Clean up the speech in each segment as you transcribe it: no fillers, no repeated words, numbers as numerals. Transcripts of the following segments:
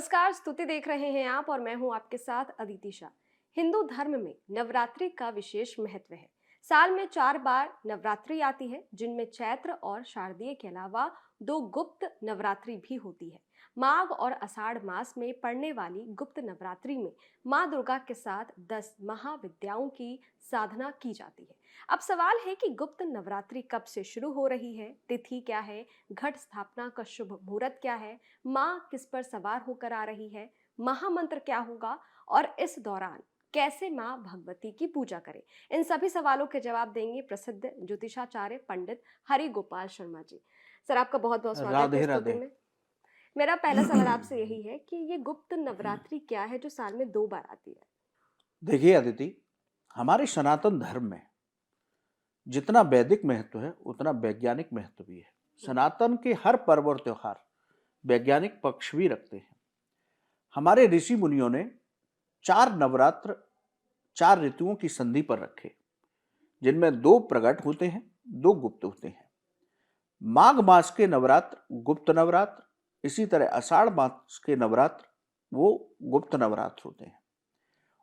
नमस्कार, स्तुति देख रहे हैं आप और मैं हूं आपके साथ अदिति शाह। हिंदू धर्म में नवरात्रि का विशेष महत्व है। साल में 4 बार नवरात्रि आती है, जिनमें चैत्र और शारदीय के अलावा 2 गुप्त नवरात्रि भी होती है। माघ और आषाढ़ मास में पड़ने वाली गुप्त नवरात्रि में माँ दुर्गा के साथ 10 महाविद्याओं की साधना की जाती है। अब सवाल है कि गुप्त नवरात्रि कब से शुरू हो रही है, तिथि क्या है, घट स्थापना का शुभ मुहूर्त क्या है, माँ किस पर सवार होकर आ रही है, महामंत्र क्या होगा और इस दौरान कैसे माँ भगवती की पूजा करें। इन सभी सवालों के जवाब देंगे प्रसिद्ध ज्योतिषाचार्य पंडित हरि गोपाल शर्मा जी। सर, आपका बहुत बहुत स्वागत है राधे स्तुति राधे। में। मेरा पहला सवाल आपसे यही है कि ये गुप्त नवरात्रि क्या है जो साल में 2 बार आती है। देखिए अदिति, हमारे सनातन धर्म में जितना वैदिक महत्व है उतना वैज्ञानिक महत्व भी है। सनातन के हर पर्व और त्योहार वैज्ञानिक पक्ष भी रखते हैं। हमारे ऋषि मुनियों ने 4 नवरात्र 4 ऋतुओं की संधि पर रखे, जिनमें 2 प्रकट होते हैं, 2 गुप्त होते हैं। माघ मास के नवरात्र गुप्त नवरात्र, इसी तरह आषाढ़ मास के नवरात्र वो गुप्त नवरात्र होते हैं,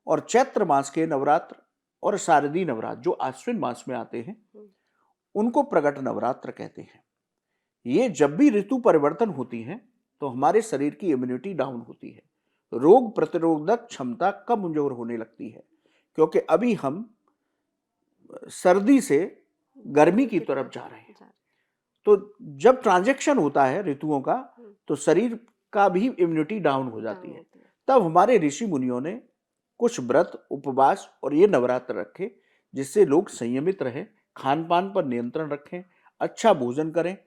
और चैत्र मास के नवरात्र और शारदीय नवरात्र जो आश्विन मास में आते हैं उनको प्रगट नवरात्र कहते हैं। ये जब भी ऋतु परिवर्तन होती है तो हमारे शरीर की इम्यूनिटी डाउन होती है, रोग प्रतिरोधक क्षमता कमजोर होने लगती है, क्योंकि अभी हम सर्दी से गर्मी की तरफ जा रहे हैं। तो जब ट्रांजैक्शन होता है ऋतुओं का तो शरीर का भी इम्यूनिटी डाउन हो जाती है। तब हमारे ऋषि मुनियों ने कुछ व्रत, उपवास और ये नवरात्र रखे, जिससे लोग संयमित रहें, खान पान पर नियंत्रण रखें, अच्छा भोजन करें,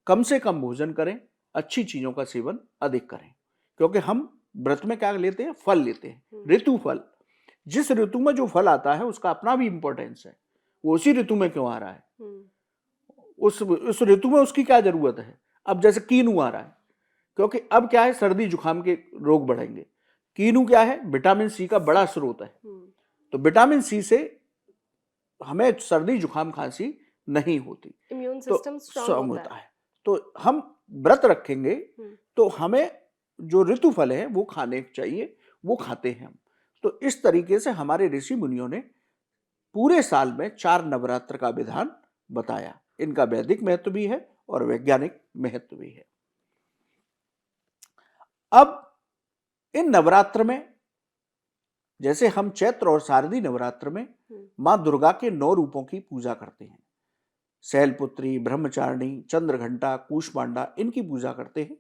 कम से कम भोजन करें, अच्छी चीजों का सेवन अधिक करें। क्योंकि हम व्रत में क्या लेते हैं? फल लेते हैं, ऋतु फल। जिस ऋतु में जो फल आता है उसका अपना भी इंपॉर्टेंस है। वो उसी ऋतु में क्यों आ रहा है, उस ऋतु में उसकी क्या जरूरत है। अब जैसे कीनू आ रहा है, क्योंकि अब क्या है, सर्दी जुकाम के रोग बढ़ेंगे। कीनू क्या है? विटामिन सी का बड़ा स्रोत है। तो विटामिन सी से हमें सर्दी जुकाम खांसी नहीं होती, इम्यून तो सिस्टम स्ट्रांग होता है। तो हम व्रत रखेंगे तो हमें जो ऋतु फल है वो खाने चाहिए, वो खाते हैं हम। तो इस तरीके से हमारे ऋषि मुनियों ने पूरे साल में 4 नवरात्र का विधान बताया। इनका वैदिक महत्व भी है और वैज्ञानिक महत्व भी है। अब इन नवरात्र में जैसे हम चैत्र और शारदीय नवरात्र में मां दुर्गा के 9 रूपों की पूजा करते हैं। शैलपुत्री, ब्रह्मचारिणी, चंद्रघंटा, कूष्मांडा, इनकी पूजा करते हैं।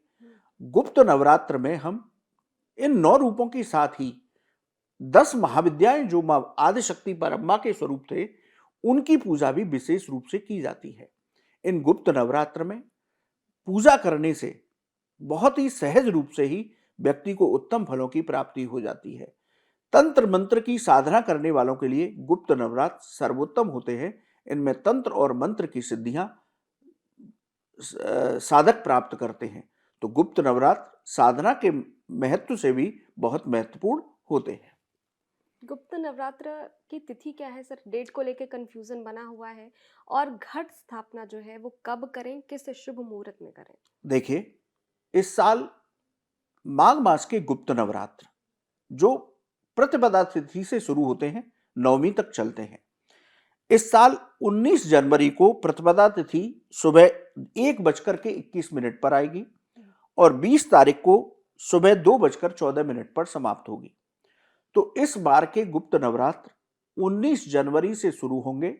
गुप्त नवरात्र में हम इन 9 रूपों के साथ ही 10 महाविद्याएं जो मां आदिशक्ति परम्मा के स्वरूप थे, उनकी पूजा भी विशेष रूप से की जाती है। इन गुप्त नवरात्र में पूजा करने से बहुत ही सहज रूप से ही व्यक्ति को उत्तम फलों की प्राप्ति हो जाती है। तंत्र मंत्र की साधना करने वालों के लिए गुप्त नवरात्र सर्वोत्तम होते हैं। इनमें तंत्र और मंत्र की सिद्धियां साधक प्राप्त करते हैं। तो गुप्त नवरात्र साधना के महत्व से भी बहुत महत्वपूर्ण होते हैं। गुप्त नवरात्र की तिथि क्या है सर? डेट को लेके कंफ्यूजन बना हुआ है। और घट स्थापना जो है वो कब करें, किस शुभ मुहूर्त में करें? देखिए, इस साल माघ मास के गुप्त नवरात्र जो प्रतिपदा तिथि से शुरू होते हैं, नवमी तक चलते हैं। इस साल 19 जनवरी को प्रतिपदा तिथि सुबह 1:21 पर आएगी और 20 तारीख को सुबह 2:14 पर समाप्त होगी। तो इस बार के गुप्त नवरात्र 19 जनवरी से शुरू होंगे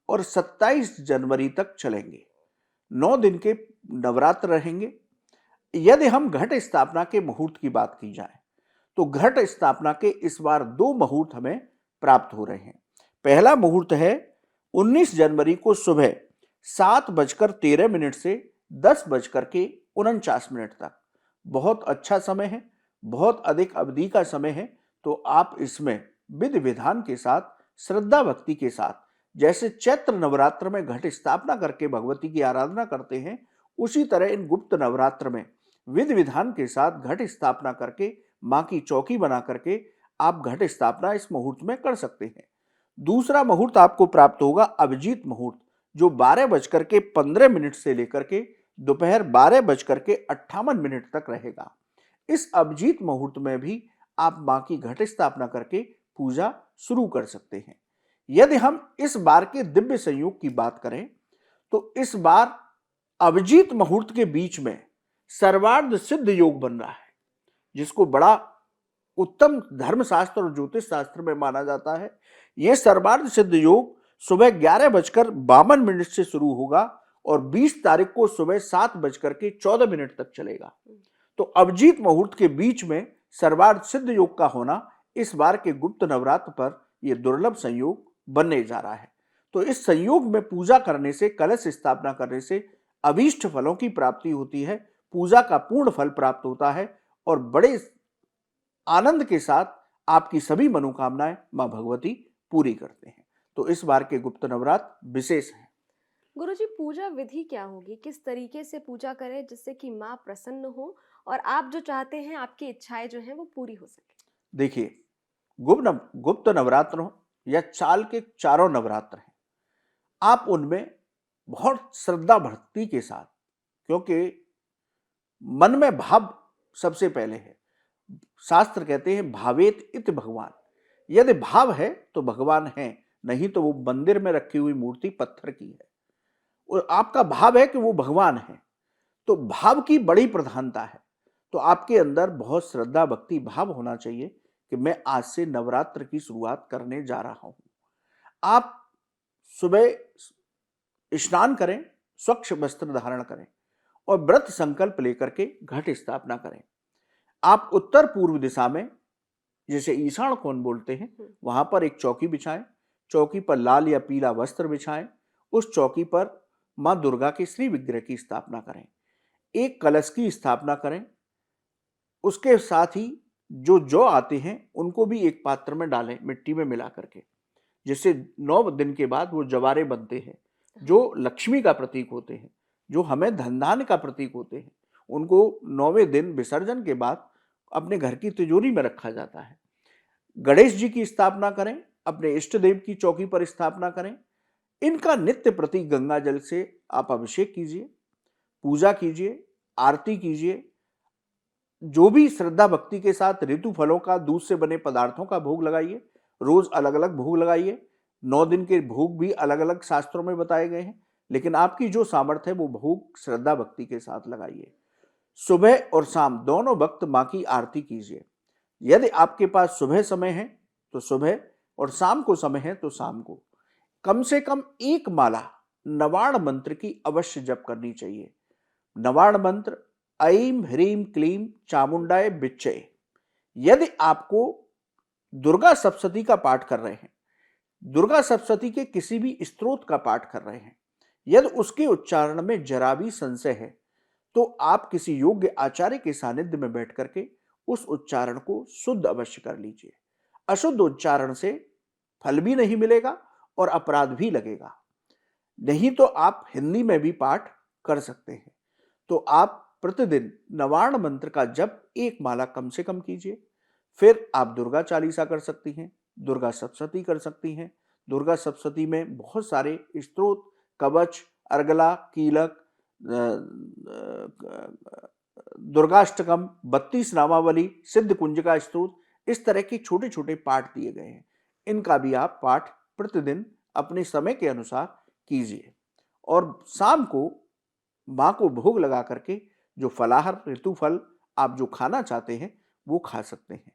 और 27 जनवरी तक चलेंगे। 9 दिन के नवरात्र रहेंगे। यदि हम घट स्थापना के मुहूर्त की बात की जाए तो घट स्थापना के इस बार 2 मुहूर्त हमें प्राप्त हो रहे हैं। पहला मुहूर्त है 19 जनवरी को सुबह 7:13 से 10:49 तक। बहुत अच्छा समय है, बहुत अधिक अवधि का समय है। तो आप इसमें विधि विधान के साथ, श्रद्धा भक्ति के साथ, जैसे चैत्र नवरात्र में घट स्थापना करके भगवती की आराधना करते हैं, उसी तरह इन गुप्त नवरात्र में विधि विधान के साथ घट स्थापना करके मां की चौकी बना करके आप घट स्थापना इस मुहूर्त में कर सकते हैं। दूसरा मुहूर्त आपको प्राप्त होगा अभिजीत मुहूर्त, जो 12:15 से लेकर के दोपहर 12:58 तक रहेगा। इस अभिजीत मुहूर्त में भी आप मां की घट स्थापना करके पूजा शुरू कर सकते हैं। यदि हम इस बार के दिव्य संयोग की बात करें तो इस बार अभिजीत मुहूर्त के बीच में सर्वार्ध सिद्ध योग बन रहा है, जिसको बड़ा उत्तम धर्मशास्त्र और ज्योतिष शास्त्र में माना जाता है। यह सर्वार्ध सिद्ध योग सुबह 11:52 से शुरू होगा और 20 तारीख को सुबह 7:14 तक चलेगा। तो अभिजीत मुहूर्त के बीच में सर्वार्ध सिद्ध योग का होना इस बार के गुप्त नवरात्र पर यह दुर्लभ संयोग बनने जा रहा है। तो इस संयोग में पूजा करने से, कलश स्थापना करने से अभीष्ट फलों की प्राप्ति होती है, पूजा का पूर्ण फल प्राप्त होता है और बड़े आनंद के साथ आपकी सभी मनोकामनाएं मां भगवती पूरी करते हैं। तो इस बार के गुप्त नवरात्र विशेष हैं। गुरुजी, पूजा विधि क्या होगी? किस तरीके से पूजा करें जिससे कि माँ प्रसन्न हो और आप जो चाहते हैं, आपकी इच्छाएं जो हैं वो पूरी हो सके? देखिए, गुप्त नवरात्र हो या चाल के चारों नवरात्र हैं, आप उनमें बहुत श्रद्धा भक्ति के साथ, क्योंकि मन में भाव सबसे पहले है। शास्त्र कहते हैं भावेत इति भगवान। यदि भाव है तो भगवान है, नहीं तो वो मंदिर में रखी हुई मूर्ति पत्थर की है। और आपका भाव है कि वो भगवान है, तो भाव की बड़ी प्रधानता है। तो आपके अंदर बहुत श्रद्धा भक्ति भाव होना चाहिए कि मैं आज से नवरात्र की शुरुआत करने जा रहा हूं। आप सुबह स्नान करें, स्वच्छ वस्त्र धारण करें और व्रत संकल्प लेकर के घट स्थापना करें। आप उत्तर पूर्व दिशा में, जैसे ईशान कोण बोलते हैं, वहां पर एक चौकी बिछाएं। चौकी पर लाल या पीला वस्त्र बिछाएं। उस चौकी पर मां दुर्गा के श्री विग्रह की स्थापना करें। एक कलश की स्थापना करें। उसके साथ ही जो आते हैं उनको भी एक पात्र में डालें, मिट्टी में मिला करके, जिससे 9 दिन के बाद वो जवारे बनते हैं, जो लक्ष्मी का प्रतीक होते हैं, जो हमें धन धान्य का प्रतीक होते हैं। उनको 9वें दिन विसर्जन के बाद अपने घर की तिजोरी में रखा जाता है। गणेश जी की स्थापना करें, अपने इष्ट देव की चौकी पर स्थापना करें। इनका नित्य प्रति गंगा जल से आप अभिषेक कीजिए, पूजा कीजिए, आरती कीजिए। जो भी श्रद्धा भक्ति के साथ ऋतु फलों का, दूध से बने पदार्थों का भोग लगाइए। रोज अलग अलग भोग लगाइए। 9 दिन के भोग भी अलग अलग शास्त्रों में बताए गए हैं, लेकिन आपकी जो सामर्थ्य है वो भोग श्रद्धा भक्ति के साथ लगाइए। सुबह और शाम दोनों वक्त मां की आरती कीजिए। यदि आपके पास सुबह समय है तो सुबह और शाम को समय है तो शाम को कम से कम एक माला नवाण मंत्र की अवश्य जप करनी चाहिए। नवाण मंत्र ऐं ह्रीं क्लीं चामुंडाय बिच्चय। यदि आपको दुर्गा सप्तशती का पाठ कर रहे हैं, दुर्गा सप्तशती के किसी भी स्तोत्र का पाठ कर रहे हैं, यदि उसके उच्चारण में जरा भी संशय है तो आप किसी योग्य आचार्य के सानिध्य में बैठ करके उस उच्चारण को शुद्ध अवश्य कर लीजिए। अशुद्ध उच्चारण से फल भी नहीं मिलेगा और अपराध भी लगेगा। नहीं तो आप हिंदी में भी पाठ कर सकते हैं। तो आप प्रतिदिन नवाण मंत्र का जप एक माला कम से कम कीजिए। फिर आप दुर्गा चालीसा कर सकती हैं, दुर्गा सप्तशती कर सकती हैं। दुर्गा सप्तशती में बहुत सारे स्तोत्र, कवच, अर्गला, कीलक, दुर्गाष्टकम, 32 नामावली, सिद्ध कुंजिका स्तोत्र, इस तरह के छोटे छोटे पाठ दिए गए हैं। इनका भी आप पाठ प्रतिदिन अपने समय के अनुसार कीजिए और शाम को मां को भोग लगा करके जो फलाहार, ऋतु फल आप जो खाना चाहते हैं वो खा सकते हैं।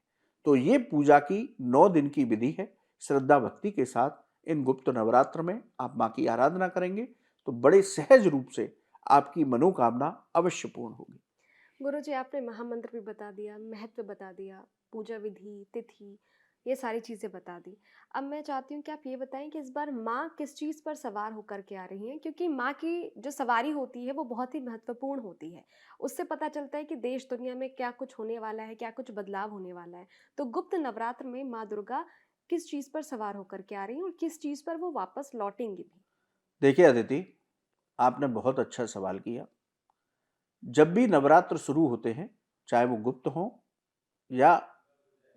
तो ये पूजा की 9 दिन की विधि है। श्रद्धा भक्ति के साथ इन गुप्त नवरात्र में आप मां की आराधना करेंगे तो बड़े सहज रूप से आपकी मनोकामना अवश्य पूर्ण होगी। गुरुजी, आपने महामंत्र भी बता दिया, महत्व बता दिया, पूजा विधि, तिथि, ये सारी चीज़ें बता दी। अब मैं चाहती हूँ कि आप ये बताएं कि इस बार माँ किस चीज़ पर सवार होकर के आ रही हैं, क्योंकि माँ की जो सवारी होती है वो बहुत ही महत्वपूर्ण होती है। उससे पता चलता है कि देश दुनिया में क्या कुछ होने वाला है, क्या कुछ बदलाव होने वाला है। तो गुप्त नवरात्र में माँ दुर्गा किस चीज़ पर सवार होकर के आ रही हैं और किस चीज़ पर वो वापस लौटेंगी भी? देखिए अदिति, आपने बहुत अच्छा सवाल किया। जब भी नवरात्र शुरू होते हैं, चाहे वो गुप्त हो या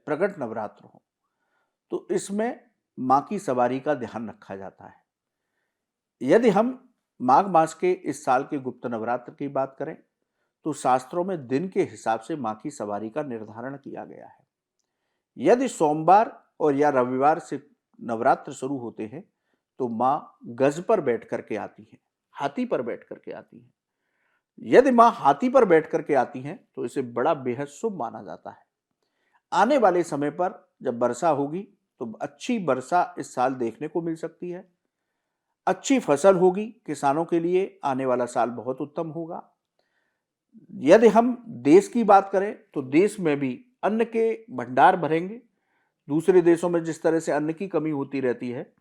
प्रकट नवरात्र हो, तो इसमें मां की सवारी का ध्यान रखा जाता है। यदि हम माघ मास के इस साल के गुप्त नवरात्र की बात करें तो शास्त्रों में दिन के हिसाब से माँ की सवारी का निर्धारण किया गया है। यदि सोमवार और या रविवार से नवरात्र शुरू होते हैं तो माँ गज पर बैठ करके आती है, हाथी पर बैठ करके आती है। यदि माँ हाथी पर बैठ करके आती हैं तो इसे बड़ा बेहद शुभ माना जाता है। आने वाले समय पर जब वर्षा होगी तो अच्छी वर्षा इस साल देखने को मिल सकती है। अच्छी फसल होगी, किसानों के लिए आने वाला साल बहुत उत्तम होगा। यदि हम देश की बात करें तो देश में भी अन्न के भंडार भरेंगे। दूसरे देशों में जिस तरह से अन्न की कमी होती रहती है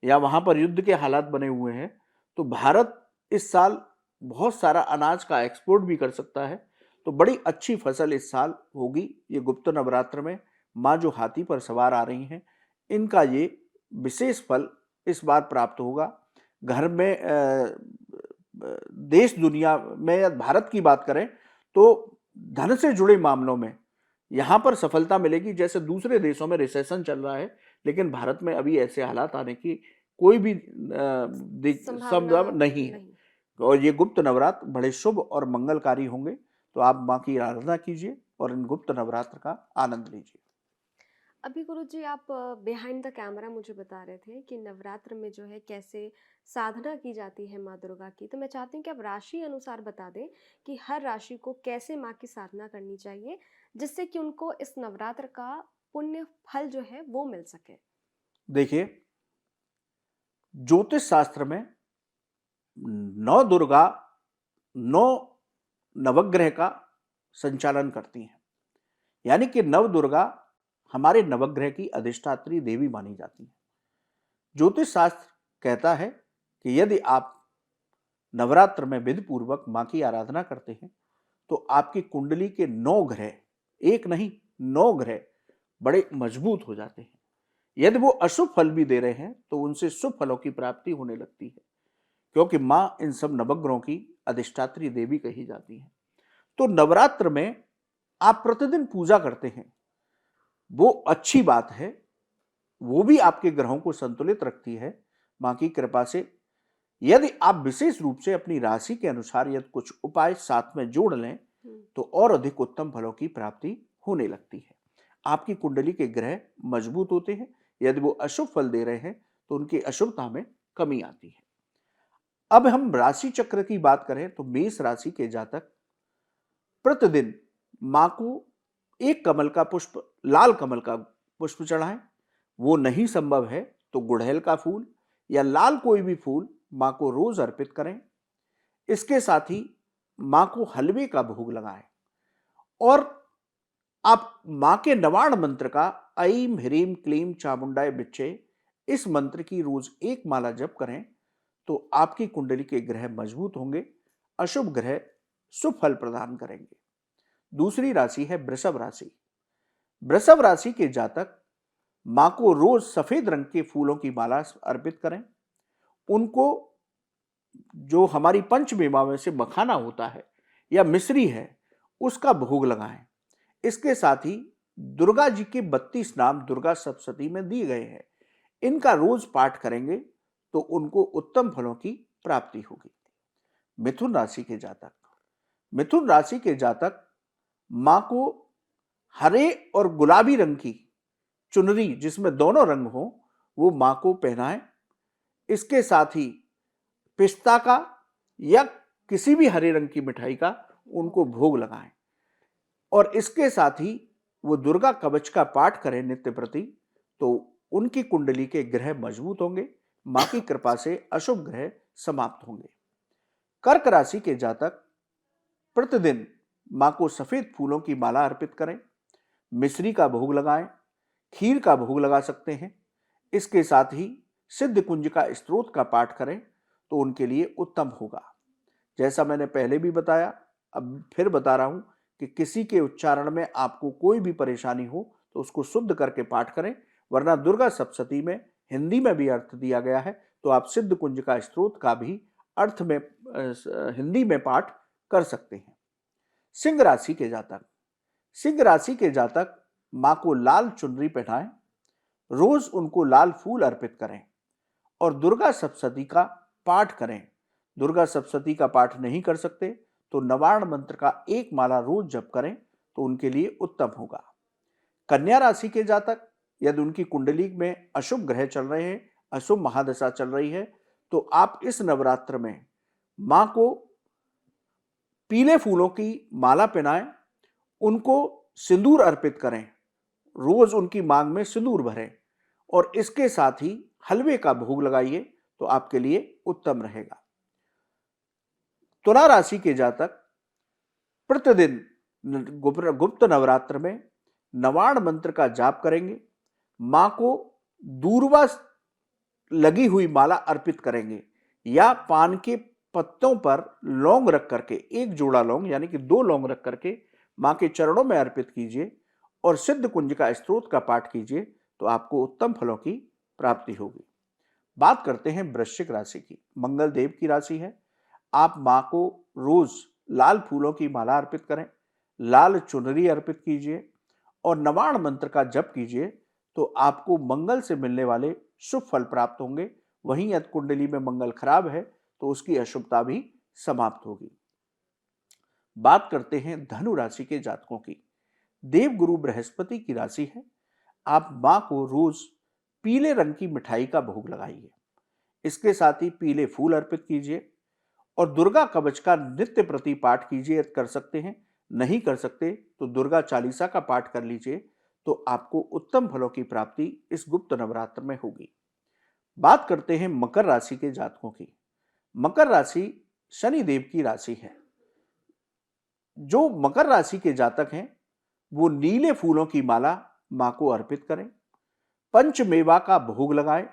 या वहां पर युद्ध के हालात बने हुए हैं, तो भारत इस साल बहुत सारा अनाज का एक्सपोर्ट भी कर सकता है। तो बड़ी अच्छी फसल इस साल होगी। ये गुप्त नवरात्र में माँ जो हाथी पर सवार आ रही हैं, इनका ये विशेष फल इस बार प्राप्त होगा। घर में देश दुनिया में या भारत की बात करें तो धन से जुड़े मामलों में यहाँ पर सफलता मिलेगी। जैसे दूसरे देशों में रिसेशन चल रहा है, लेकिन भारत में अभी ऐसे हालात आने की कोई भी संभव नहीं है। और ये गुप्त नवरात्र बड़े शुभ और मंगलकारी होंगे। तो आप माँ की आराधना कीजिए और इन गुप्त नवरात्र का आनंद लीजिए। अभी गुरुजी आप बिहाइंड द कैमरा मुझे बता रहे थे कि नवरात्र में जो है कैसे साधना की जाती है माँ दुर्गा की, तो मैं चाहती हूँ कि आप राशि अनुसार बता दें कि हर राशि को कैसे माँ की साधना करनी चाहिए जिससे कि उनको इस नवरात्र का पुण्य फल जो है वो मिल सके। देखिए, ज्योतिष शास्त्र में नौ दुर्गा 9 नवग्रह का संचालन करती हैं। यानी कि नव दुर्गा हमारे नवग्रह की अधिष्ठात्री देवी मानी जाती है। ज्योतिष शास्त्र कहता है कि यदि आप नवरात्र में विधि पूर्वक माँ की आराधना करते हैं तो आपकी कुंडली के 9 ग्रह, एक नहीं 9 ग्रह बड़े मजबूत हो जाते हैं। यदि वो अशुभ फल भी दे रहे हैं तो उनसे शुभ फलों की प्राप्ति होने लगती है, क्योंकि माँ इन सब नवग्रहों की अधिष्ठात्री देवी कही जाती है। तो नवरात्र में आप प्रतिदिन पूजा करते हैं, वो अच्छी बात है। वो भी आपके ग्रहों को संतुलित रखती है माँ की कृपा से। यदि आप विशेष रूप से अपनी राशि के अनुसार यदि कुछ उपाय साथ में जोड़ लें तो और अधिक उत्तम फलों की प्राप्ति होने लगती है। आपकी कुंडली के ग्रह मजबूत होते हैं। यदि वो अशुभ फल दे रहे हैं तो उनकी अशुभता में कमी आती है। अब हम राशि चक्र की बात करें तो मेष राशि के जातक प्रतिदिन मां को एक कमल का पुष्प, लाल कमल का पुष्प चढ़ाएं। वो नहीं संभव है तो गुड़हल का फूल या लाल कोई भी फूल मां को रोज अर्पित करें। इसके साथ ही मां को हलवे का भोग लगाएं और आप मां के नवाण मंत्र का ऐं ह्रीं क्लीं चामुंडाय बिच्चे, इस मंत्र की रोज एक माला जप करें तो आपकी कुंडली के ग्रह मजबूत होंगे, अशुभ ग्रह शुभ फल प्रदान करेंगे। दूसरी राशि है वृषभ राशि। वृषभ राशि के जातक मां को रोज सफेद रंग के फूलों की माला अर्पित करें। उनको जो हमारी पंचमेवा में से मखाना होता है या मिश्री है उसका भोग लगाएं। इसके साथ ही दुर्गा जी के 32 नाम दुर्गा सप्तशती में दिए गए हैं, इनका रोज पाठ करेंगे तो उनको उत्तम फलों की प्राप्ति होगी। मिथुन राशि के जातक, मिथुन राशि के जातक मां को हरे और गुलाबी रंग की चुनरी जिसमें दोनों रंग हो वो मां को पहनाएं। इसके साथ ही पिस्ता का या किसी भी हरे रंग की मिठाई का उनको भोग लगाएं और इसके साथ ही वो दुर्गा कवच का पाठ करें नित्य प्रति, तो उनकी कुंडली के ग्रह मजबूत होंगे, मां की कृपा से अशुभ ग्रह समाप्त होंगे। कर्क राशि के जातक प्रतिदिन मां को सफेद फूलों की माला अर्पित करें, मिश्री का भोग लगाएं, खीर का भोग लगा सकते हैं। इसके साथ ही सिद्ध कुंज का स्तोत्र का पाठ करें तो उनके लिए उत्तम होगा। जैसा मैंने पहले भी बताया, अब फिर बता रहा हूं कि किसी के उच्चारण में आपको कोई भी परेशानी हो तो उसको शुद्ध करके पाठ करें, वरना दुर्गा सप्तशती में हिंदी में भी अर्थ दिया गया है तो आप सिद्ध कुंज का स्तोत्र का भी अर्थ में हिंदी में पाठ कर सकते हैं। सिंह राशि के जातक, सिंह राशि के जातक मां को लाल चुनरी पहनाएं, रोज उनको लाल फूल अर्पित करें और दुर्गा सप्तशती का पाठ करें। दुर्गा सप्तशती का पाठ नहीं कर सकते तो नवार्ण मंत्र का एक माला रोज जप करें तो उनके लिए उत्तम होगा। कन्या राशि के जातक, यदि उनकी कुंडली में अशुभ ग्रह चल रहे हैं, अशुभ महादशा चल रही है, तो आप इस नवरात्र में मां को पीले फूलों की माला पहनाएं, उनको सिंदूर अर्पित करें, रोज उनकी मांग में सिंदूर भरें और इसके साथ ही हलवे का भोग लगाइए तो आपके लिए उत्तम रहेगा। तुला राशि के जातक प्रतिदिन गुप्त नवरात्र में नवार्ण मंत्र का जाप करेंगे, मां को दूर्वा लगी हुई माला अर्पित करेंगे या पान के पत्तों पर लौंग रख करके, एक जोड़ा लौंग यानी कि 2 लौंग रख करके मां के चरणों में अर्पित कीजिए और सिद्ध कुंज का स्तोत्र का पाठ कीजिए तो आपको उत्तम फलों की प्राप्ति होगी। बात करते हैं वृश्चिक राशि की। मंगल देव की राशि है। आप मां को रोज लाल फूलों की माला अर्पित करें, लाल चुनरी अर्पित कीजिए और नवार्ण मंत्र का जप कीजिए तो आपको मंगल से मिलने वाले शुभ फल प्राप्त होंगे। वहीं यदि कुंडली में मंगल खराब है तो उसकी अशुभता भी समाप्त होगी। बात करते हैं धनु राशि के जातकों की। देव गुरु बृहस्पति की राशि है। आप मां को रोज पीले रंग की मिठाई का भोग लगाइए, इसके साथ ही पीले फूल अर्पित कीजिए और दुर्गा कवच का नित्य प्रति पाठ कीजिए यदि कर सकते हैं। नहीं कर सकते तो दुर्गा चालीसा का पाठ कर लीजिए तो आपको उत्तम फलों की प्राप्ति इस गुप्त नवरात्र में होगी। बात करते हैं मकर राशि के जातकों की। मकर राशि शनि देव की राशि है। जो मकर राशि के जातक हैं वो नीले फूलों की माला मां को अर्पित करें, पंचमेवा का भोग लगाएं,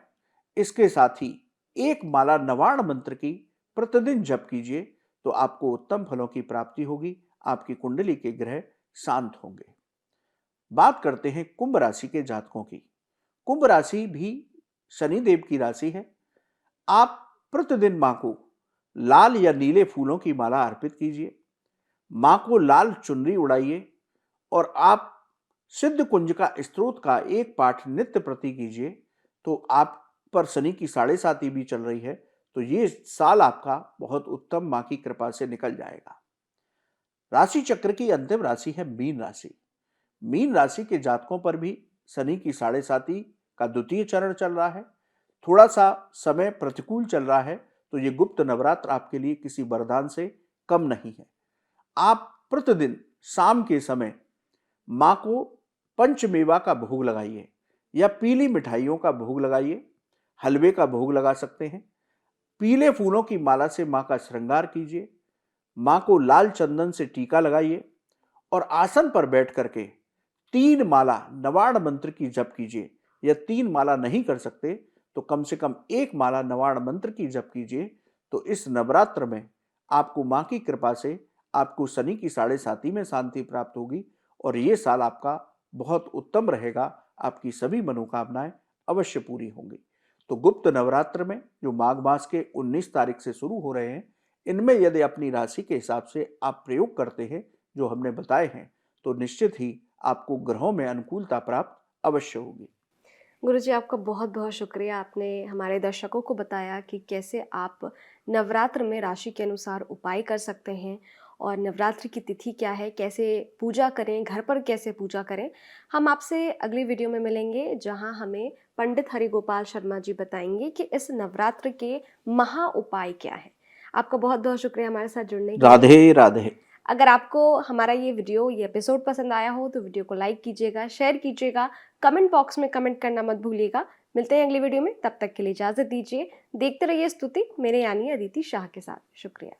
इसके साथ ही एक माला नवार्ण मंत्र की प्रतिदिन जप कीजिए तो आपको उत्तम फलों की प्राप्ति होगी। आपकी कुंडली के ग्रह शांत होंगे। बात करते हैं कुंभ राशि के जातकों की। कुंभ राशि भी शनि देव की राशि है। आप प्रतिदिन मां को लाल या नीले फूलों की माला अर्पित कीजिए, मां को लाल चुनरी उड़ाइए और आप सिद्ध कुंज का स्तोत्र का एक पाठ नित्य प्रति कीजिए तो आप पर शनि की 7.5 भी चल रही है तो ये साल आपका बहुत उत्तम मां की कृपा से निकल जाएगा। राशि चक्र की अंतिम राशि है मीन राशि। मीन राशि के जातकों पर भी शनि की 7.5 का द्वितीय चरण चल रहा है। थोड़ा सा समय प्रतिकूल चल रहा है तो ये गुप्त नवरात्र आपके लिए किसी वरदान से कम नहीं है। आप प्रतिदिन शाम के समय मां को पंचमेवा का भोग लगाइए या पीली मिठाइयों का भोग लगाइए, हलवे का भोग लगा सकते हैं। पीले फूलों की माला से मां का श्रृंगार कीजिए, मां को लाल चंदन से टीका लगाइए और आसन पर बैठ करके 3 माला नवार्ण मंत्र की जप कीजिए या 3 माला नहीं कर सकते तो कम से कम 1 माला नवार्ण मंत्र की जप कीजिए तो इस नवरात्र में आपको मां की कृपा से आपको शनि की 7.5 में शांति प्राप्त होगी और ये साल आपका बहुत उत्तम रहेगा। आपकी सभी मनोकामनाएं अवश्य पूरी होंगी। तो गुप्त नवरात्र में जो माघ मास के 19 तारीख से शुरू हो रहे हैं, इनमें यदि अपनी राशि के हिसाब से आप प्रयोग करते हैं जो हमने बताए हैं तो निश्चित ही आपको ग्रहों में अनुकूलता प्राप्त अवश्य होगी। गुरुजी, आपका बहुत बहुत शुक्रिया। आपने हमारे दर्शकों को बताया कि कैसे आप नवरात्र में राशि के अनुसार उपाय कर सकते हैं और नवरात्रि की तिथि क्या है, कैसे पूजा करें, घर पर कैसे पूजा करें। हम आपसे अगली वीडियो में मिलेंगे जहां हमें पंडित हरिगोपाल शर्मा जी बताएंगे कि इस नवरात्र के महा उपाय क्या है। आपका बहुत बहुत शुक्रिया हमारे साथ जुड़ने के लिए। राधे राधे। अगर आपको हमारा ये एपिसोड पसंद आया हो तो वीडियो को लाइक कीजिएगा, शेयर कीजिएगा, कमेंट बॉक्स में कमेंट करना मत भूलिएगा। मिलते हैं अगली वीडियो में, तब तक के लिए इजाज़त दीजिए। देखते रहिए स्तुति मेरे यानी अदिति शाह के साथ। शुक्रिया।